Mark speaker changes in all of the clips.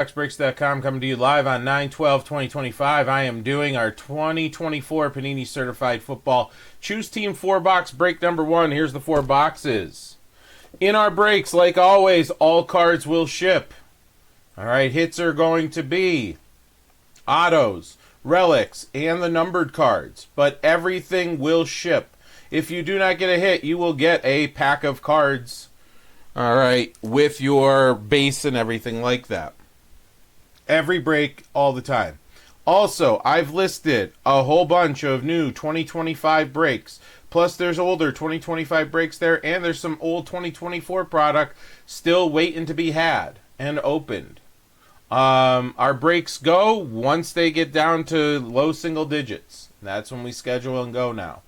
Speaker 1: SportsBoxBreaks.com coming to you live on 9/12/2025. I am doing our 2024 Panini Certified Football Choose Team 4-box break number 1. Here's the 4 boxes. In our breaks, like always, all cards will ship. All right, hits are going to be autos, relics, and the numbered cards, but everything will ship. If you do not get a hit, you will get a pack of cards, all right, with your base and everything like that. Every break, all the time. Also, I've listed a whole bunch of new 2025 breaks. Plus, there's older 2025 breaks there, and there's some old 2024 product still waiting to be had and opened. Our breaks go once they get down to low single digits. That's when we schedule and go now.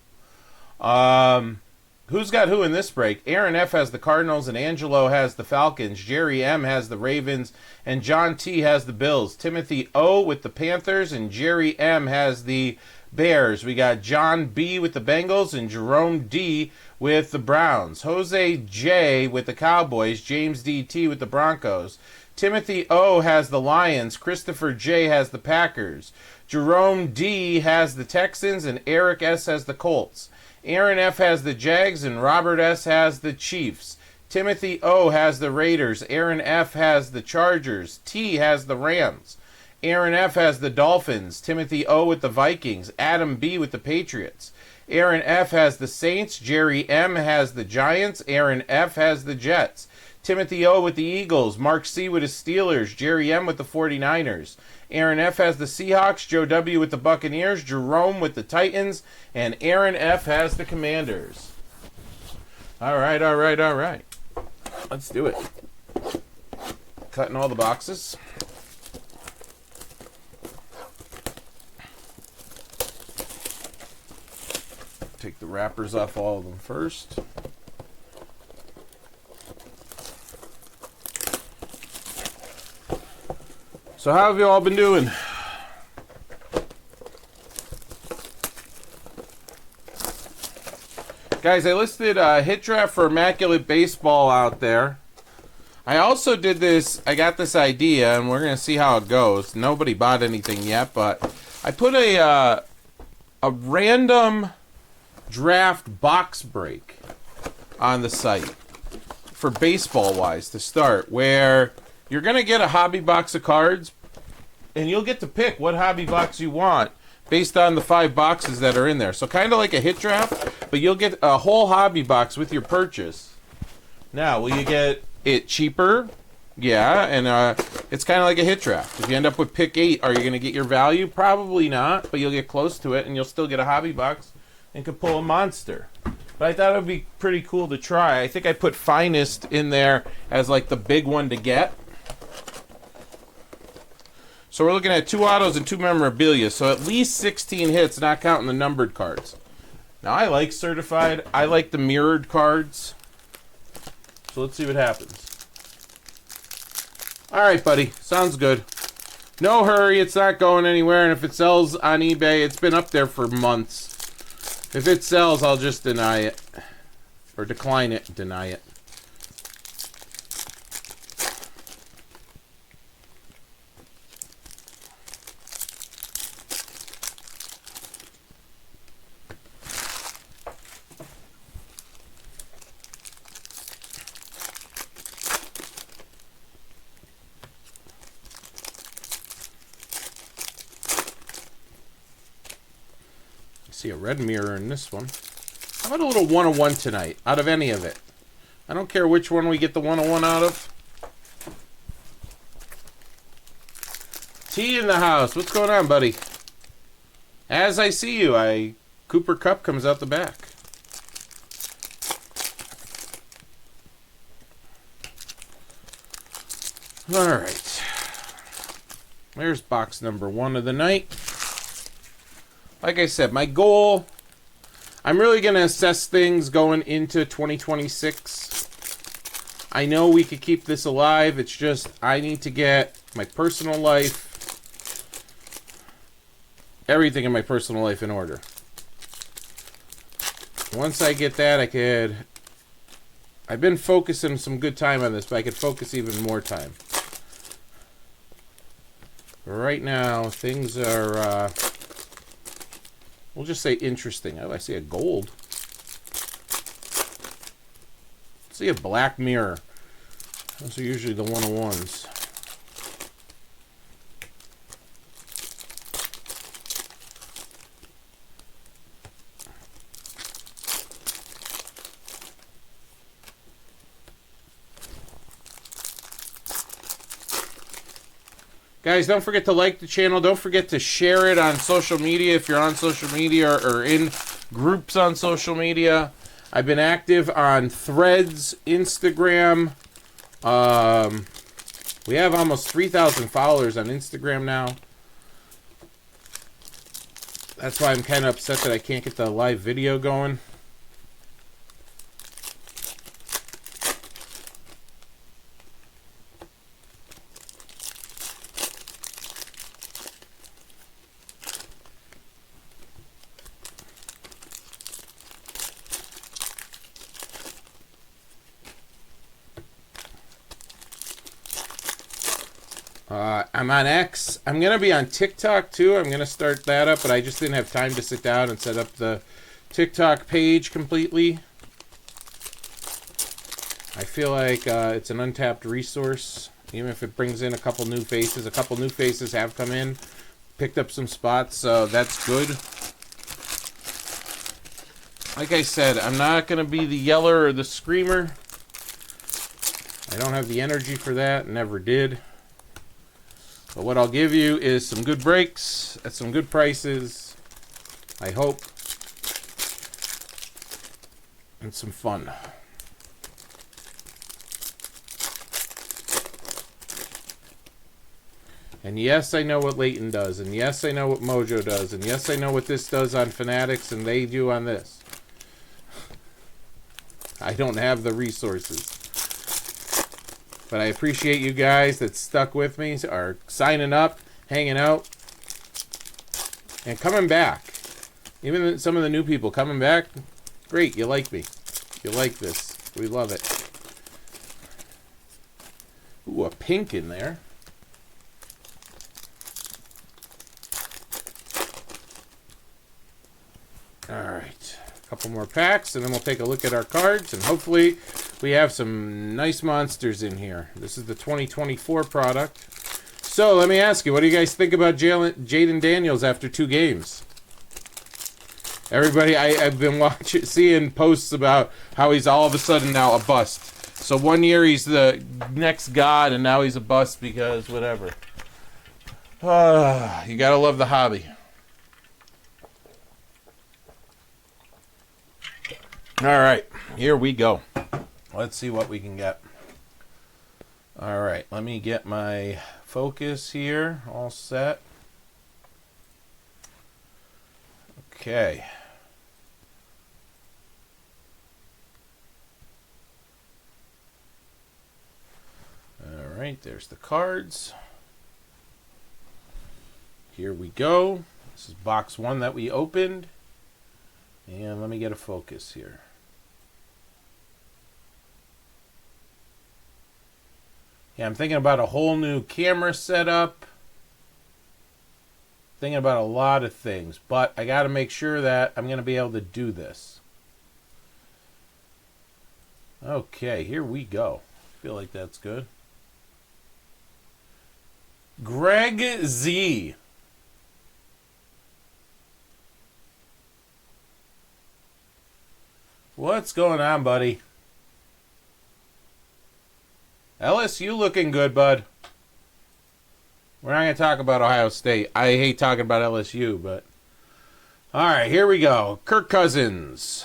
Speaker 1: Who's got who in this break? Aaron F. has the Cardinals, and Angelo has the Falcons. Jerry M. has the Ravens, and John T. has the Bills. Timothy O. with the Panthers, and Jerry M. has the Bears. We got John B. with the Bengals, and Jerome D. with the Browns. Jose J. with the Cowboys. James D. T. with the Broncos. Timothy O. has the Lions. Christopher J. has the Packers. Jerome D. has the Texans, and Eric S. has the Colts. Aaron F. has the Jags, and Robert S. has the Chiefs. Timothy O. has the Raiders. Aaron F. has the Chargers. T. has the Rams. Aaron F. has the Dolphins. Timothy O. with the Vikings. Adam B. with the Patriots. Aaron F. has the Saints. Jerry M. has the Giants. Aaron F. has the Jets. Timothy O. with the Eagles. Mark C. with the Steelers. Jerry M. with the 49ers. Aaron F. has the Seahawks. Joe W. with the Buccaneers. Jerome with the Titans. And Aaron F. has the Commanders. All right. Let's do it. Cutting all the boxes. Take the wrappers off all of them first. So how have you all been doing? Guys, I listed a hit draft for Immaculate Baseball out there. I also did this, I got this idea, and we're going to see how it goes. Nobody bought anything yet, but I put a random draft box break on the site for baseball-wise to start, where you're going to get a hobby box of cards, and you'll get to pick what hobby box you want based on the 5 boxes that are in there. So kind of like a hit draft, but you'll get a whole hobby box with your purchase. Now, will you get it cheaper? Yeah, and it's kind of like a hit draft. If you end up with pick 8, are you going to get your value? Probably not, but you'll get close to it, and you'll still get a hobby box and could pull a monster. But I thought it would be pretty cool to try. I think I put Finest in there as like the big one to get. So we're looking at 2 autos and 2 memorabilia. So at least 16 hits, not counting the numbered cards. Now I like certified. I like the mirrored cards. So let's see what happens. All right, buddy. Sounds good. No hurry. It's not going anywhere. And if it sells on eBay, it's been up there for months. If it sells, I'll just deny it. Or decline it. Deny it. See a red mirror in this one. How about a little 101 tonight, out of any of it? I don't care which one we get the 101 out of. T in the house. What's going on, buddy? As I see you, Cooper Kupp comes out the back. All right. There's box number 1 of the night. Like I said, my goal, I'm really going to assess things going into 2026. I know we could keep this alive. It's just I need to get my personal life, everything in my personal life in order. Once I get that, I've been focusing some good time on this, but I could focus even more time. Right now, things are, we'll just say interesting. Oh, I see a gold. I see a black mirror. Those are usually the one-of-ones. Guys, don't forget to like the channel. Don't forget to share it on social media if you're on social media or in groups on social media. I've been active on Threads, Instagram. We have almost 3,000 followers on Instagram now. That's why I'm kind of upset that I can't get the live video going. I'm on X. I'm going to be on TikTok too. I'm going to start that up, but I just didn't have time to sit down and set up the TikTok page completely. I feel like it's an untapped resource, even if it brings in a couple new faces. A couple new faces have come in, picked up some spots, so that's good. Like I said, I'm not going to be the yeller or the screamer. I don't have the energy for that, never did. But what I'll give you is some good breaks at some good prices, I hope, and some fun. And yes, I know what Leighton does, and yes, I know what Mojo does, and yes, I know what this does on Fanatics, and they do on this. I don't have the resources. But I appreciate you guys that stuck with me, are signing up, hanging out, and coming back. Even some of the new people coming back, great, you like me. You like this. We love it. Ooh, a pink in there. Alright, a couple more packs, and then we'll take a look at our cards, and hopefully we have some nice monsters in here. This is the 2024 product. So, let me ask you, what do you guys think about Jaden Daniels after 2 games? Everybody, I've been seeing posts about how he's all of a sudden now a bust. So 1 year he's the next god, and now he's a bust because whatever. You gotta love the hobby. Alright, here we go. Let's see what we can get. Alright, let me get my focus here all set. Okay. Alright, there's the cards. Here we go. This is box 1 that we opened. And let me get a focus here. Yeah, I'm thinking about a whole new camera setup. Thinking about a lot of things, but I got to make sure that I'm going to be able to do this. Okay, here we go. Feel like that's good. Greg Z. What's going on, buddy? LSU looking good, bud. We're not going to talk about Ohio State. I hate talking about LSU, but... Alright, here we go. Kirk Cousins.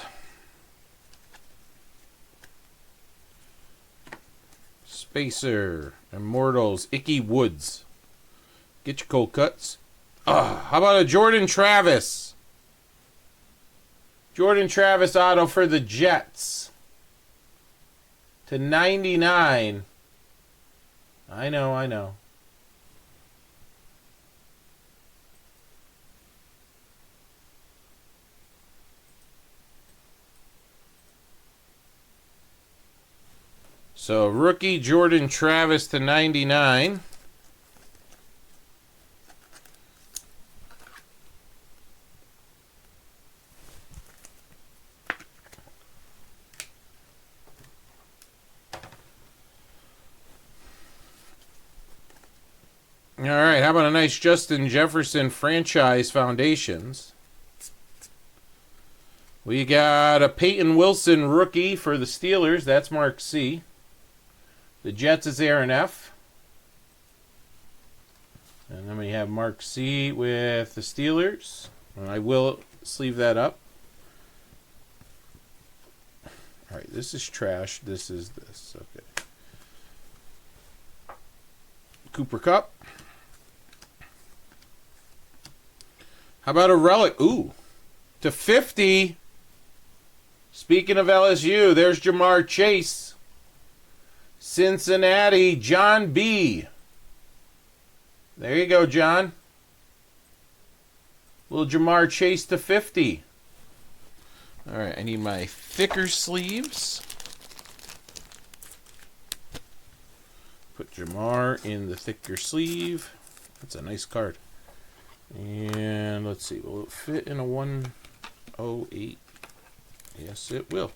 Speaker 1: Spacer. Immortals. Icky Woods. Get your cold cuts. How about a Jordan Travis? Jordan Travis auto for the Jets. To 99. I know. So, rookie Jordan Travis to 99. All right, how about a nice Justin Jefferson franchise foundations? We got a Peyton Wilson rookie for the Steelers. That's Mark C. The Jets is Aaron F. And then we have Mark C with the Steelers. And I will sleeve that up. All right, this is trash. This is this. Okay. Cooper Kupp. How about a relic? Ooh, to 50. Speaking of LSU, there's Jamar Chase. Cincinnati, John B. There you go, John. Little Jamar Chase to 50. All right, I need my thicker sleeves. Put Jamar in the thicker sleeve. That's a nice card. And let's see, will it fit in a 108? Yes, it will.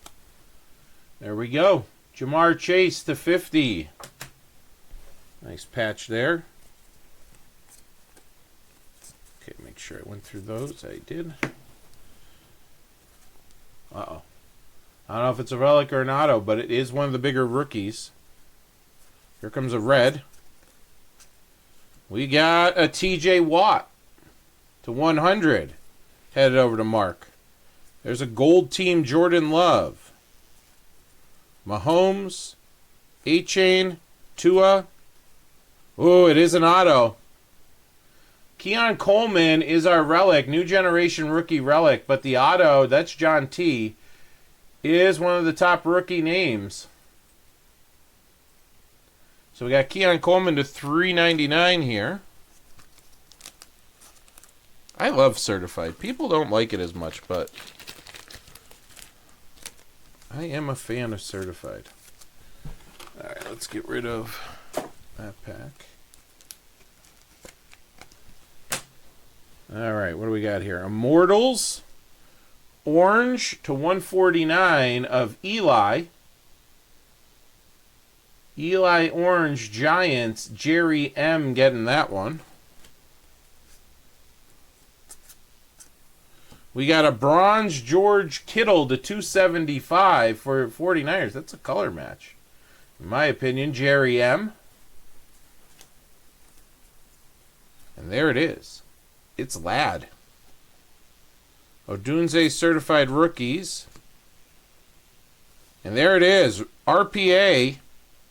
Speaker 1: There we go. Jamar Chase to 50. Nice patch there. Okay, make sure I went through those. I did. Uh-oh. I don't know if it's a relic or an auto, but it is one of the bigger rookies. Here comes a red. We got a TJ Watt to 100. Headed over to Mark. There's a gold team Jordan Love. Mahomes. A-Chain. Tua. Ooh, it is an auto. Keon Coleman is our relic, new generation rookie relic, but the auto, that's John T, is one of the top rookie names. So we got Keon Coleman to $3.99 here. I love certified. People don't like it as much, but I am a fan of certified. All right, let's get rid of that pack. All right, what do we got here? Immortals, orange to 149 of Eli. Eli Orange Giants, Jerry M getting that one. We got a bronze George Kittle to 275 for 49ers. That's a color match. In my opinion, Jerry M. And there it is. It's Ladd. Odunze certified rookies. And there it is. RPA,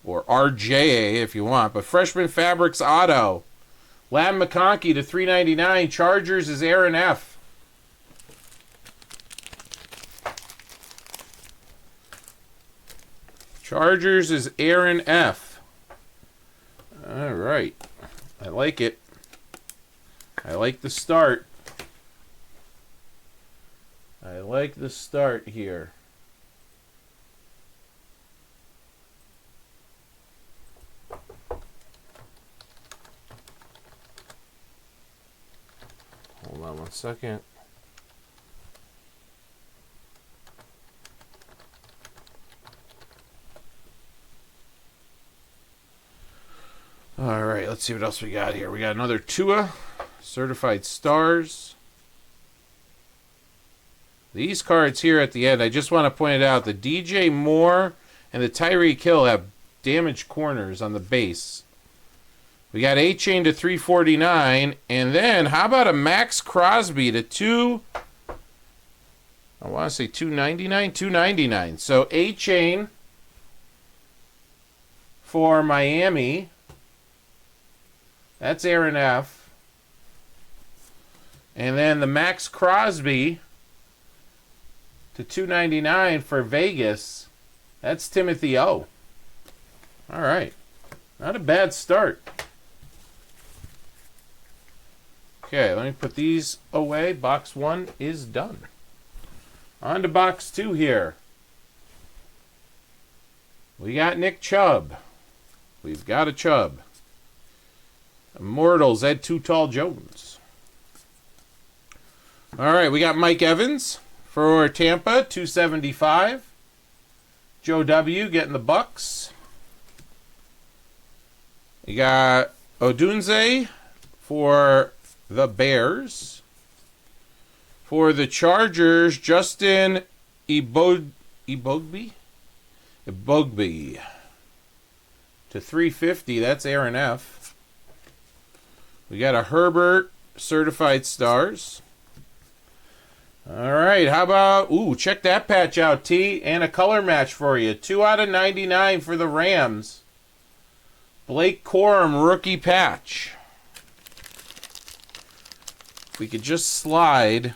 Speaker 1: or RJA if you want, but Freshman Fabrics Auto. Ladd McConkey to $3.99. Chargers is Aaron F. Chargers is Aaron F. All right. I like it. I like the start. I like the start here. Hold on one second. All right, let's see what else we got here. We got another Tua, certified stars. These cards here at the end, I just want to point it out. The DJ Moore and the Tyreek Hill have damaged corners on the base. We got A-Chain to 349. And then, how about a Max Crosby to I want to say 299? 299. So A-Chain for Miami. That's Aaron F. And then the Max Crosby to $2.99 for Vegas. That's Timothy O. All right. Not a bad start. Okay, let me put these away. Box 1 is done. On to box 2 here. We got Nick Chubb. We've got a Chubb. Immortals, Ed Too Tall Jones. All right, we got Mike Evans for Tampa, 275. Joe W. getting the Bucks. You got Odunze, for the Bears. For the Chargers, Justin Ebogbe to 350. That's Aaron F. We got a Herbert Certified Stars. All right, how about, check that patch out, T, and a color match for you. 2 out of 99 for the Rams. Blake Corum rookie patch. If we could just slide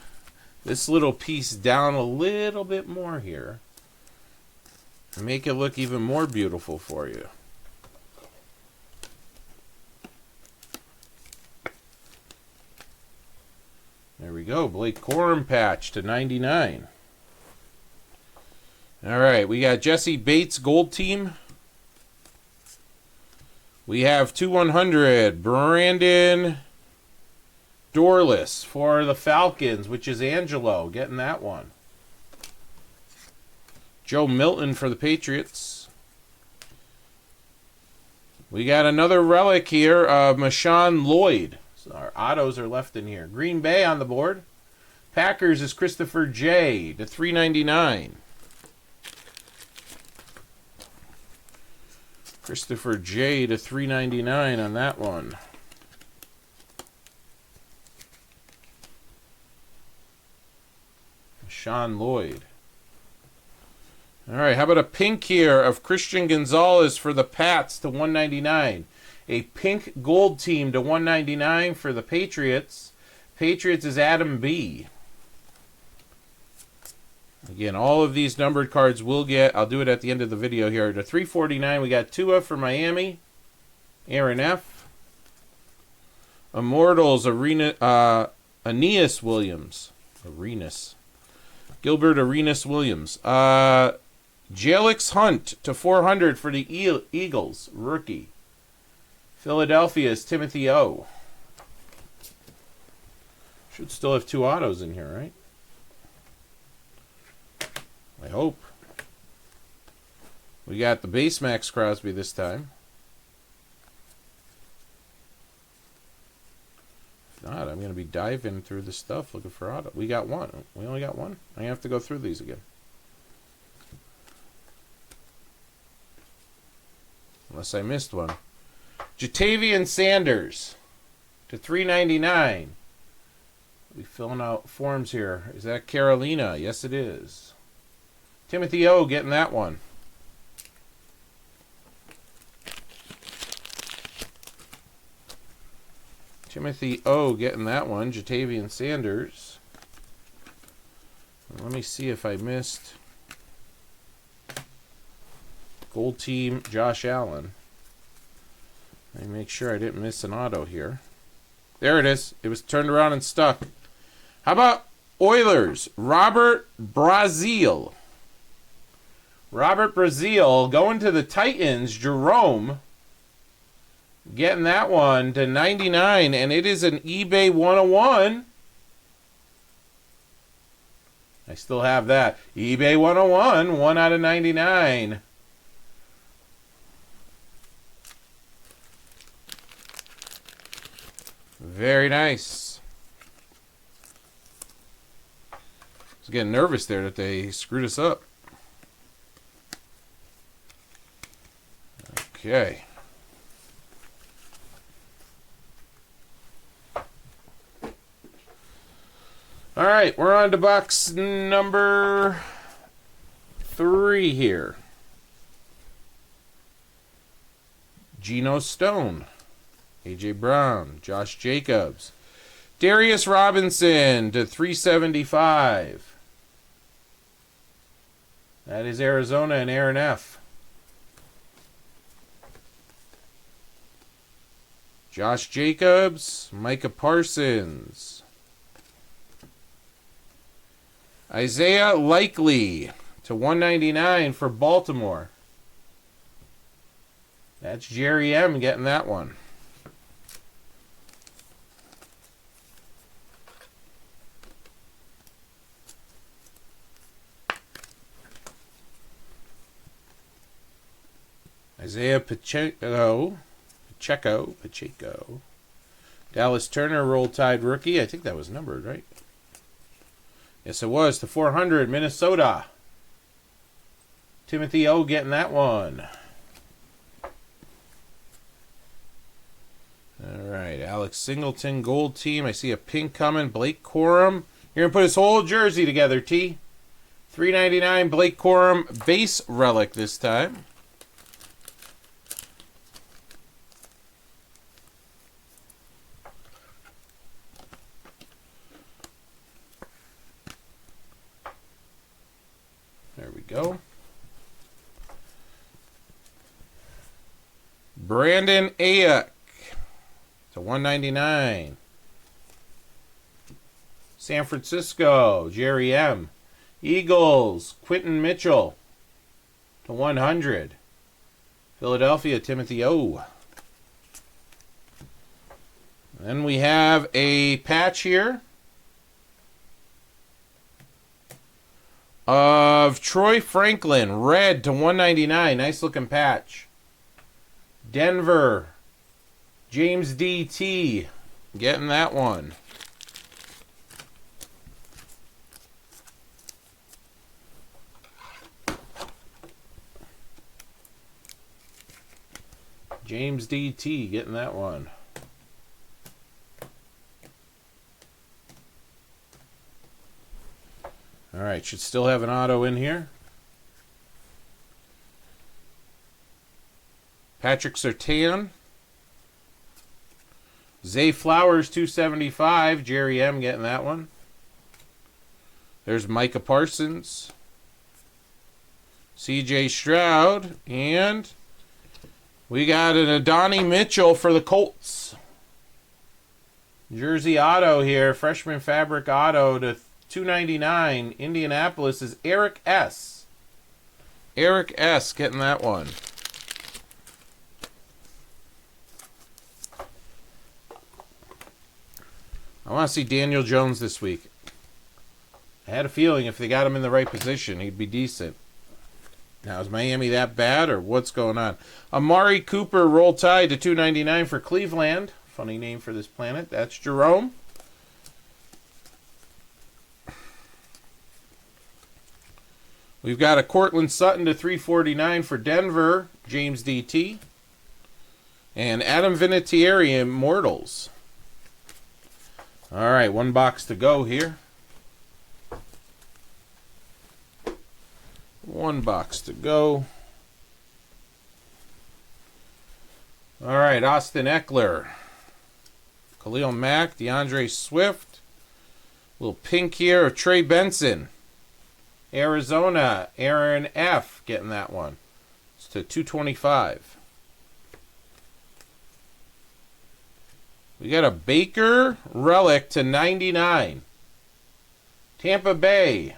Speaker 1: this little piece down a little bit more here and make it look even more beautiful for you. There we go. Blake Corum patch to 99. All right, we got Jesse Bates Gold Team. We have 2/100 Brandon Dorless for the Falcons, which is Angelo getting that one. Joe Milton for the Patriots. We got another relic here of Marshawn Lloyd. So our autos are left in here. Green Bay on the board. Packers is Christopher J. to 399. Christopher J. to 399 on that one. Sean Lloyd. All right, how about a pink here of Christian Gonzalez for the Pats to 199. A pink gold team to 199 for the Patriots. Patriots is Adam B. Again, all of these numbered cards will get, I'll do it at the end of the video here, to 349. We got Tua for Miami. Aaron F. Immortals, Aeneas Williams. Gilbert Arenas Williams. Jalix Hunt to 400 for the Eagles, rookie. Philadelphia's Timothy O. Should still have 2 autos in here, right? I hope. We got the base Max Crosby this time. If not, I'm going to be diving through the stuff looking for auto. We got one. We only got one? I have to go through these again. Unless I missed one. Jatavian Sanders to 399. We filling out forms here. Is that Carolina? Yes, it is. Timothy O getting that one. Timothy O getting that one. Jatavian Sanders. Let me see if I missed Gold Team Josh Allen. Let me make sure I didn't miss an auto here. There it is. It was turned around and stuck. How about Oilers? Robert Brazil. Robert Brazil going to the Titans. Jerome getting that one to 99, and it is an eBay 101. I still have that. eBay 101, 1 out of 99. Very nice. I was getting nervous there that they screwed us up. Okay. All right, we're on to box number 3 here. Geno Stone, A.J. Brown, Josh Jacobs, Darius Robinson to 375. That is Arizona and Aaron F. Josh Jacobs, Micah Parsons. Isaiah Likely to 199 for Baltimore. That's Jerry M getting that one. Isaiah Pacheco Dallas Turner, Roll Tide rookie. I think that was numbered, right? Yes, it was. To 400, Minnesota. Timothy O getting that one. All right, Alex Singleton, gold team. I see a pink coming. Blake Corum. You're going to put his whole jersey together, T. $3.99, Blake Corum, base relic this time. There we go. Brandon Ayuk to 199. San Francisco, Jerry M. Eagles, Quentin Mitchell to 100. Philadelphia, Timothy O. Then we have a patch here of Troy Franklin, red to 199. Nice looking patch. Denver, James D.T. getting that one. James D.T. getting that one. All right, should still have an auto in here. Patrick Surtain. Zay Flowers, 275. Jerry M. getting that one. There's Micah Parsons. C.J. Stroud. And we got an Adonai Mitchell for the Colts. Jersey auto here. Freshman fabric auto to 299. Indianapolis is Eric S. Eric S. getting that one. I want to see Daniel Jones this week. I had a feeling if they got him in the right position, he'd be decent. Now, is Miami that bad, or what's going on? Amari Cooper, Roll Tide to 299 for Cleveland. Funny name for this planet. That's Jerome. We've got a Cortland Sutton to 349 for Denver, James D.T. And Adam Vinatieri, Immortals. All right, one box to go here. One box to go. All right, Austin Eckler. Khalil Mack, DeAndre Swift. A little pink here of Trey Benson. Arizona, Aaron F. getting that one. It's to 225. We got a Baker relic to 99. Tampa Bay,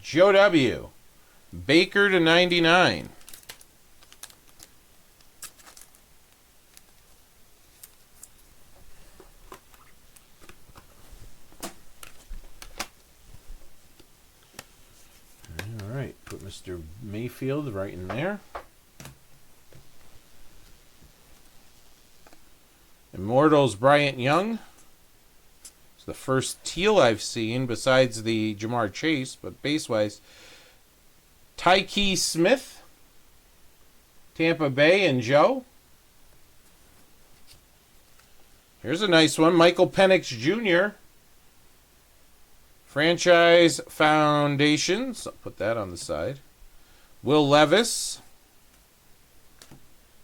Speaker 1: Joe W. Baker to 99. All right, put Mr. Mayfield right in there. Immortals, Bryant Young. It's the first teal I've seen besides the Jamar Chase, but base-wise, Tyke Smith, Tampa Bay, and Joe. Here's a nice one. Michael Penix Jr. Franchise Foundations. I'll put that on the side. Will Levis.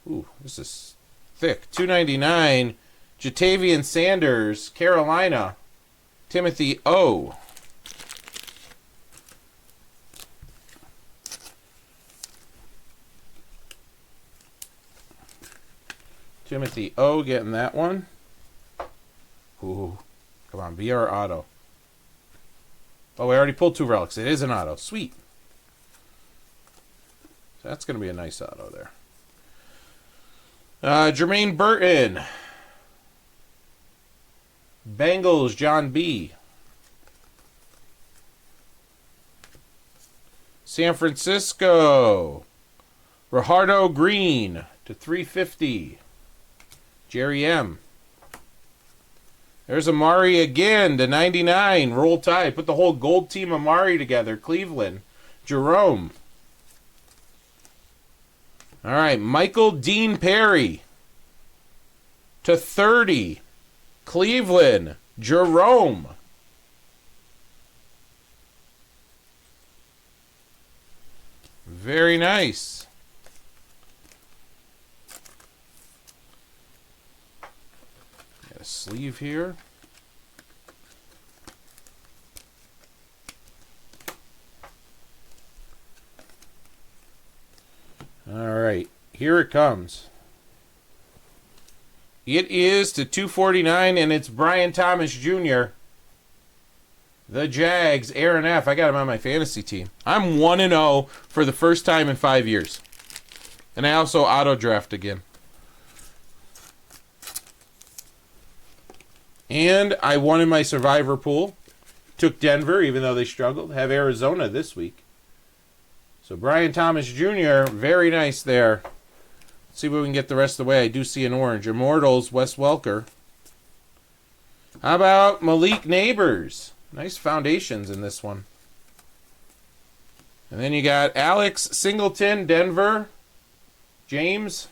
Speaker 1: Ooh, this is thick. $2.99. Jatavian Sanders, Carolina. Timothy O. Timothy O getting that one. Ooh, come on, be our auto. Oh, we already pulled two relics. It is an auto. Sweet. So that's going to be a nice auto there. Jermaine Burton. Bengals, John B. San Francisco. Ricardo Green to 350. Jerry M. There's Amari again, to 99. Roll Tide. Put the whole gold team Amari together. Cleveland. Jerome. All right, Michael Dean Perry. To 30. Cleveland. Jerome. Very nice. Got a sleeve here. All right, here it comes. It is to 249, and it's Brian Thomas Jr. The Jags, Aaron F. I got him on my fantasy team. I'm 1-0 for the first time in 5 years. And I also auto-draft again. And I won in my survivor pool. Took Denver, even though they struggled. Have Arizona this week. So Brian Thomas Jr., very nice there. Let's see if we can get the rest of the way. I do see an orange. Immortals, Wes Welker. How about Malik Neighbors? Nice foundations in this one. And then you got Alex Singleton, Denver. James.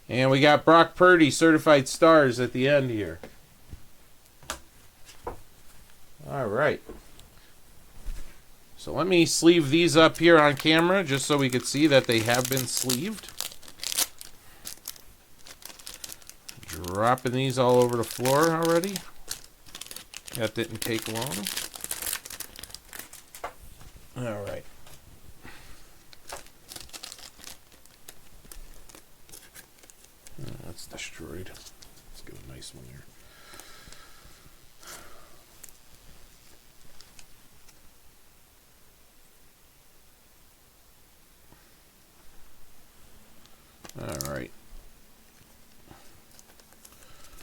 Speaker 1: And we got Brock Purdy, Certified Stars at the end here. All right. So let me sleeve these up here on camera just so we could see that they have been sleeved. Dropping these all over the floor already. That didn't take long. All right. That's destroyed. Let's get a nice one here. All right.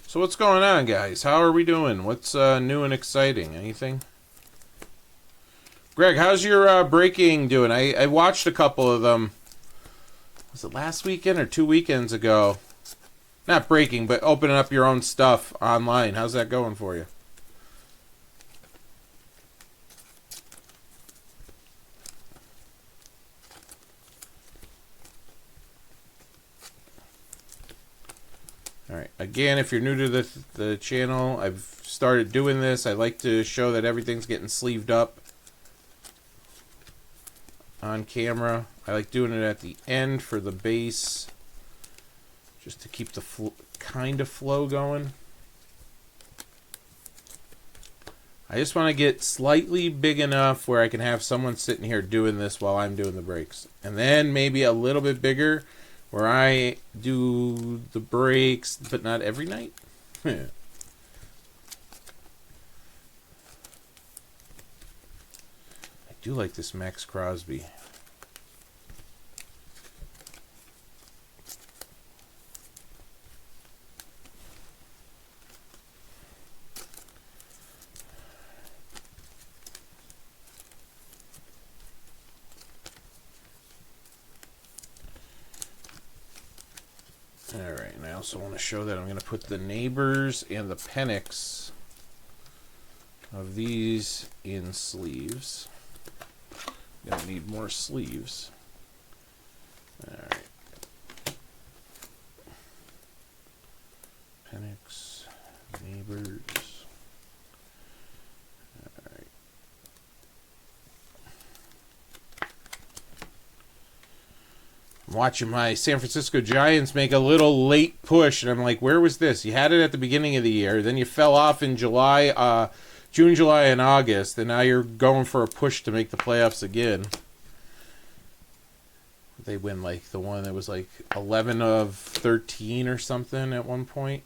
Speaker 1: So what's going on, guys? How are we doing? What's new and exciting? Anything? Greg, how's your breaking doing? I watched a couple of them. Was it last weekend or 2 weekends ago? Not breaking, but opening up your own stuff online. How's that going for you? All right. Again, if you're new to the channel, I've started doing this. I like to show that everything's getting sleeved up on camera. I like doing it at the end for the base, just to keep the kind of flow going. I just want to get slightly big enough where I can have someone sitting here doing this while I'm doing the breaks. And then maybe a little bit bigger where I do the breaks, but not every night. I do like this Max Crosby. Alright, and I also want to show that I'm going to put the neighbors and the Penix of these in sleeves. Gonna need more sleeves. Alright. Penix, neighbors. Alright. I'm watching my San Francisco Giants make a little late push, and I'm like, where was this? You had it at the beginning of the year, then you fell off in July, June, July, and August, and now you're going for a push to make the playoffs again. They win like the one that was like 11 of 13 or something at one point.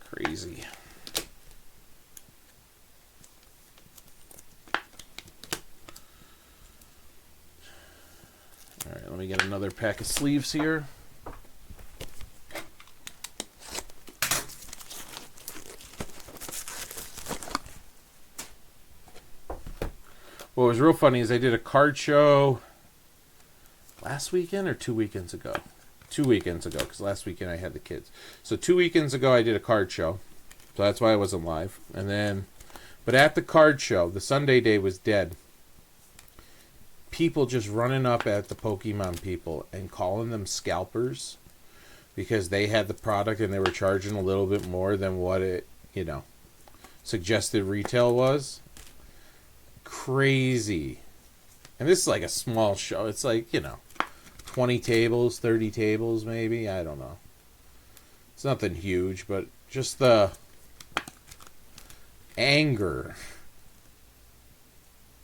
Speaker 1: Crazy. Alright, let me get another pack of sleeves here. What was real funny is I did a card show last weekend or 2 weekends ago. 2 weekends ago, because last weekend I had the kids. So 2 weekends ago I did a card show. So that's why I wasn't live. And then, but at the card show, the Sunday day was dead. People just running up at the Pokemon people and calling them scalpers because they had the product and they were charging a little bit more than what it, suggested retail was. Crazy. And this is like a small show. It's like, 20 tables, 30 tables maybe. I don't know. It's nothing huge, but just the anger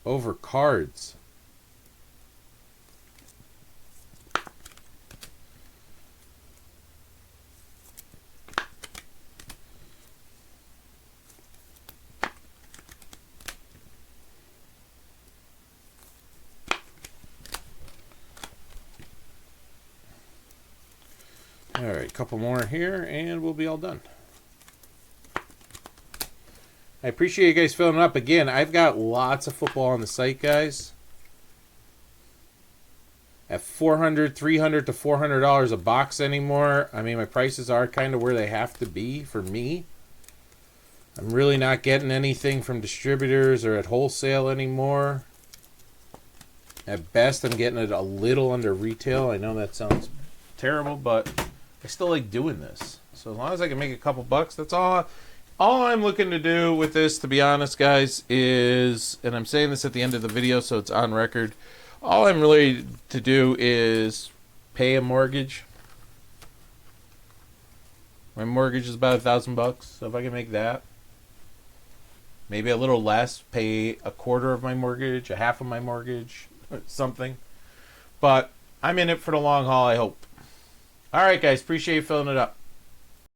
Speaker 1: over cards. All right, a couple more here, and we'll be all done. I appreciate you guys filling up. Again, I've got lots of football on the site, guys. At $400, $300 to $400 a box anymore. I mean, my prices are kind of where they have to be for me. I'm really not getting anything from distributors or at wholesale anymore. At best, I'm getting it a little under retail. I know that sounds terrible, but I still like doing this. So as long as I can make a couple bucks, that's all I'm looking to do with this, to be honest, guys, is, and I'm saying this at the end of the video so it's on record, all I'm really to do is pay a mortgage. My mortgage is about $1,000, so if I can make that, maybe a little less, pay a quarter of my mortgage, a half of my mortgage, or something. But I'm in it for the long haul, I hope. All right, guys. Appreciate you filling it up.